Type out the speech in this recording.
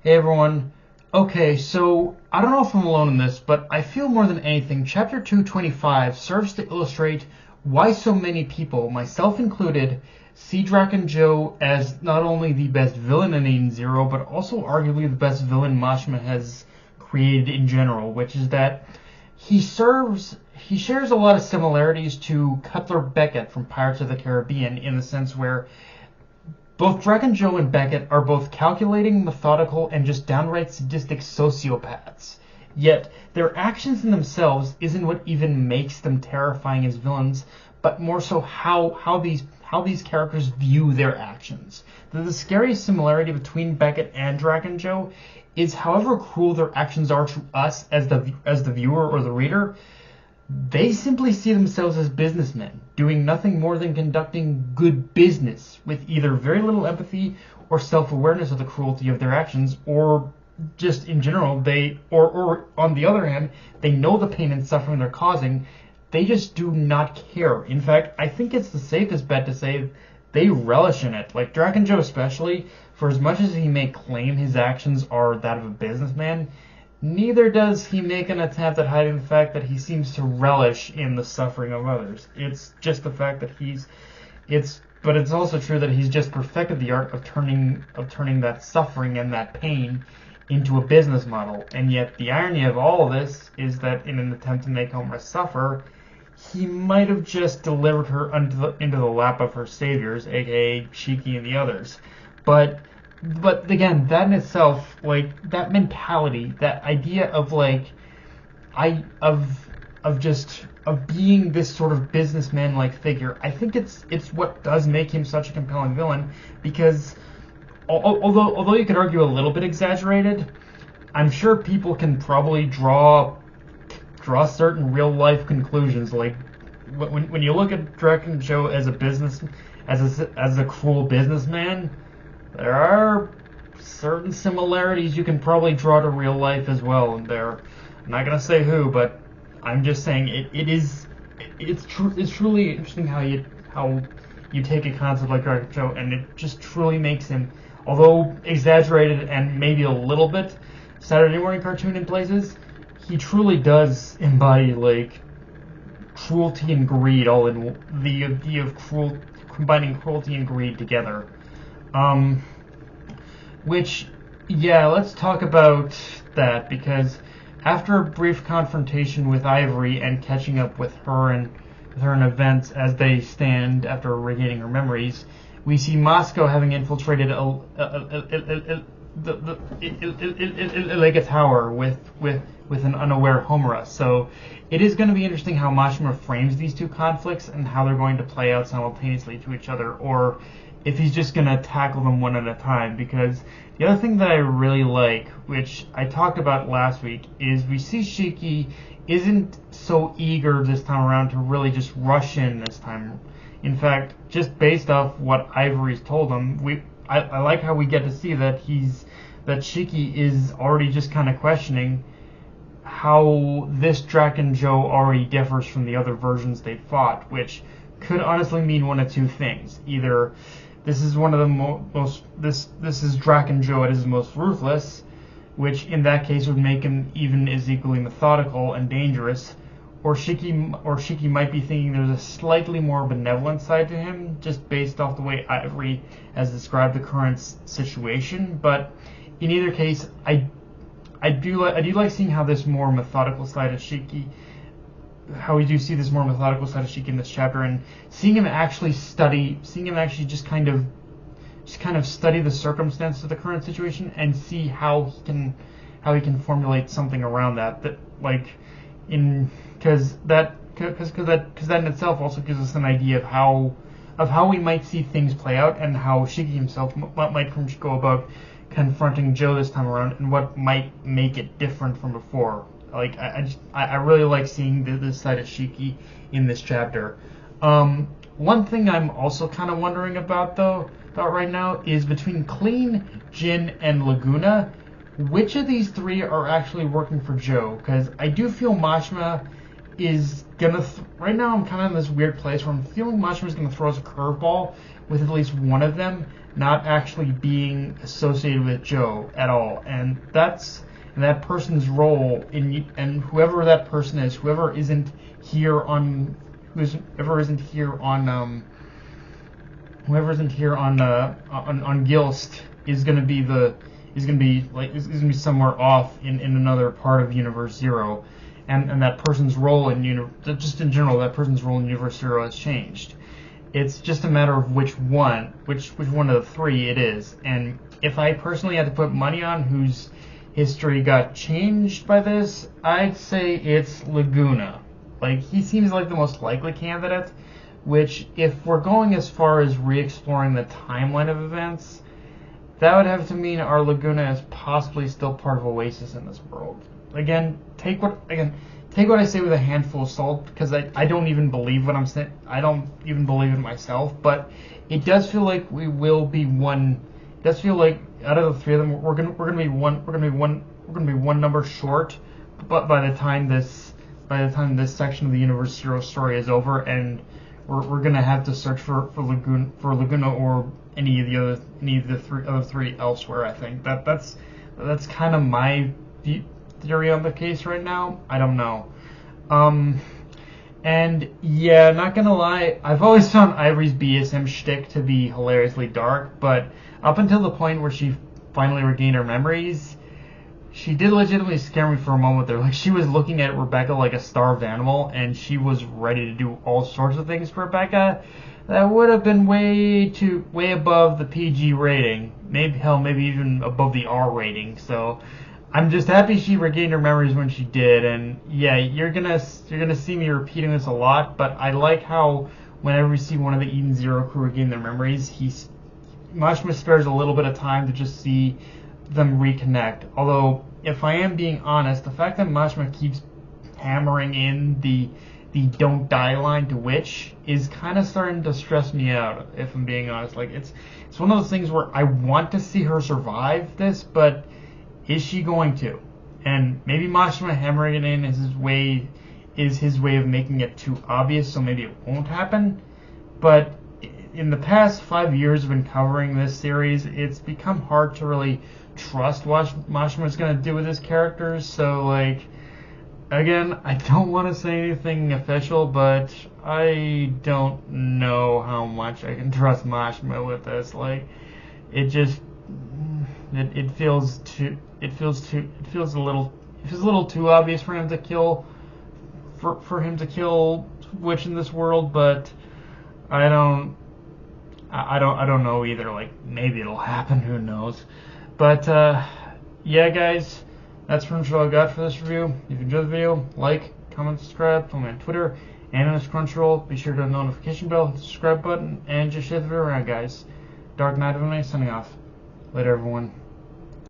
Hey everyone. Okay, so I don't know if I'm alone in this, but I feel more than anything, Chapter 225 serves to illustrate why so many people, myself included, see Drakken Joe as not only the best villain in Eden Zero, but also arguably the best villain Mashima has created in general, which is that he shares a lot of similarities to Cutler Beckett from Pirates of the Caribbean in the sense where both Drakken Joe and Beckett are both calculating, methodical, and just downright sadistic sociopaths. Yet, their actions in themselves isn't what even makes them terrifying as villains, but more so how these characters view their actions. The scariest similarity between Beckett and Drakken Joe is however cruel their actions are to us as the viewer or the reader, they simply see themselves as businessmen, doing nothing more than conducting good business, with either very little empathy or self-awareness of the cruelty of their actions, or just in general, or on the other hand, they know the pain and suffering they're causing, they just do not care. In fact, I think it's the safest bet to say they relish in it. Like Drakken Joe especially, for as much as he may claim his actions are that of a businessman, neither does he make an attempt at hiding the fact that he seems to relish in the suffering of others. It's just the fact that but it's also true that he's just perfected the art of turning that suffering and that pain into a business model. And yet the irony of all of this is that in an attempt to make Homer suffer, he might have just delivered her into the lap of her saviors, aka Shiki and the others. But again, that in itself, like that mentality, that idea of like, of being this sort of businessman-like figure, I think it's what does make him such a compelling villain. Because although you could argue a little bit exaggerated, I'm sure people can probably draw certain real life conclusions. Like when you look at Drakken Joe as a cruel businessman, there are certain similarities you can probably draw to real life as well. And I'm not gonna say who, but I'm just saying it's truly interesting how you take a concept like Drakken Joe and it just truly makes him, although exaggerated and maybe a little bit Saturday morning cartoon in places, he truly does embody like cruelty and greed all in the idea of combining cruelty and greed together. Which, yeah, let's talk about that, because after a brief confrontation with Ivory and catching up with her and events as they stand after regaining her memories, we see Moscow having infiltrated like a tower with an unaware Homura. So it is going to be interesting how Mashima frames these two conflicts and how they're going to play out simultaneously to each other, or if he's just going to tackle them one at a time. Because the other thing that I really like, which I talked about last week, is we see Shiki isn't so eager this time around to really just rush in this time. In fact, just based off what Ivory's told him, I like how we get to see that Shiki is already just kind of questioning how this Drakken Joe already differs from the other versions they fought, which could honestly mean one of two things. Either this is one of the this is Drakken Joe at his most ruthless, which in that case would make him even as equally methodical and dangerous, or Shiki might be thinking there's a slightly more benevolent side to him, just based off the way Ivory has described the current situation. But in either case, I do like seeing how this more methodical side of Shiki, how we do see this more methodical side of Shiki in this chapter, and seeing him actually just kind of study the circumstances of the current situation and see how he can formulate something around that like because that in itself also gives us an idea of how we might see things play out, and how Shiki himself might go about confronting Joe this time around, and what might make it different from before. Like I really like seeing this side of Shiki in this chapter. One thing I'm also kind of wondering about right now is between Clean, Jin, and Laguna, which of these three are actually working for Joe? Because I do feel Mashima is gonna right now I'm kind of in this weird place where I'm feeling Mashima's gonna throw us a curveball with at least one of them not actually being associated with Joe at all, and that person's role in, and whoever that person is, whoever isn't here on Gilst is gonna be somewhere off in another part of Universe Zero, and that person's role in just in general, that person's role in Universe Zero has changed. It's just a matter of which one of the three it is. And if I personally had to put money on whose history got changed by this, I'd say it's Laguna. Like, he seems like the most likely candidate, which, if we're going as far as re-exploring the timeline of events, that would have to mean our Laguna is possibly still part of Oasis in this world. Again, take what I say with a handful of salt, because I don't even believe what I'm saying. I don't even believe it myself, but it does feel like we will be one. It does feel like out of the three of them, we're gonna be one number short. But by the time this section of the Universe Zero story is over, and we're gonna have to search for Laguna or any of the other three elsewhere. I think that's kind of my theory on the case right now. I don't know. And yeah, not gonna lie, I've always found Ivory's BSM shtick to be hilariously dark, but up until the point where she finally regained her memories, she did legitimately scare me for a moment there. Like, she was looking at Rebecca like a starved animal, and she was ready to do all sorts of things for Rebecca that would have been way above the PG rating. Maybe even above the R rating. So I'm just happy she regained her memories when she did. And yeah, you're gonna see me repeating this a lot, but I like how whenever we see one of the Eden Zero crew regain their memories, Mashima spares a little bit of time to just see them reconnect. Although, if I am being honest, the fact that Mashima keeps hammering in the don't die line to Witch is kind of starting to stress me out, if I'm being honest. Like, it's one of those things where I want to see her survive this, but is she going to? And maybe Mashima hammering it in is his way of making it too obvious, so maybe it won't happen. But in the past 5 years of been covering this series, it's become hard to really trust what Mashima's going to do with his characters. So, like, again, I don't want to say anything official, but I don't know how much I can trust Mashima with this. Like, it feels a little too obvious for him to kill Witch in this world, but I don't know either. Like, maybe it'll happen, who knows. But yeah, guys, that's pretty much all I got for this review. If you enjoyed the video, like, comment, subscribe, follow me on Twitter and on Crunchyroll. Be sure to hit the notification bell, hit the subscribe button, and just share the video around, guys. Dark Knight of May signing off. Later, everyone.